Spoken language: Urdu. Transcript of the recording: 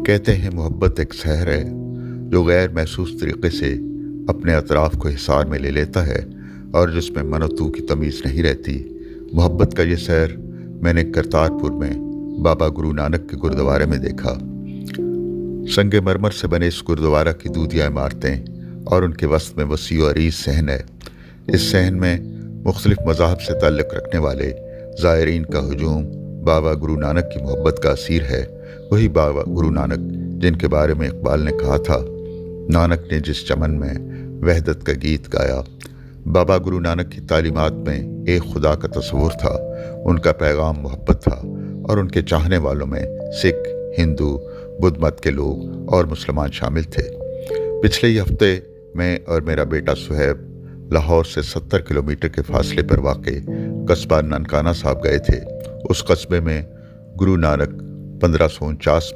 کہتے ہیں محبت ایک سحر ہے جو غیر محسوس طریقے سے اپنے اطراف کو حصار میں لے لیتا ہے اور جس میں من و تو کی تمیز نہیں رہتی۔ محبت کا یہ سحر میں نے کرتارپور میں بابا گرو نانک کے گردوارے میں دیکھا۔ سنگ مرمر سے بنے اس گردوارہ کی دودھیا عمارتیں اور ان کے وسط میں وسیع و عریض صحن ہے۔ اس صحن میں مختلف مذاہب سے تعلق رکھنے والے زائرین کا ہجوم بابا گرو نانک کی محبت کا اثیر ہے۔ وہی بابا گرو نانک جن کے بارے میں اقبال نے کہا تھا، نانک نے جس چمن میں وحدت کا گیت گایا۔ بابا گرو نانک کی تعلیمات میں ایک خدا کا تصور تھا، ان کا پیغام محبت تھا، اور ان کے چاہنے والوں میں سکھ، ہندو، بدھ مت کے لوگ اور مسلمان شامل تھے۔ پچھلے ہی ہفتے میں اور میرا بیٹا سہیب لاہور سے 70 کلومیٹر کے فاصلے پر واقع قصبہ ننکانہ صاحب گئے تھے۔ اس قصبے میں گرو نانک 1549